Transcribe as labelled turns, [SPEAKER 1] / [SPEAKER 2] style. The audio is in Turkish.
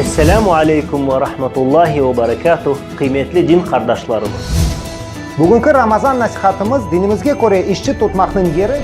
[SPEAKER 1] Esselamu Aleyküm ve Rahmetullahi ve Berekatuh. Kıymetli din kardeşlerimiz.
[SPEAKER 2] Bugünkü Ramazan nasihatımız dinimizge göre işçi tutmakның yeri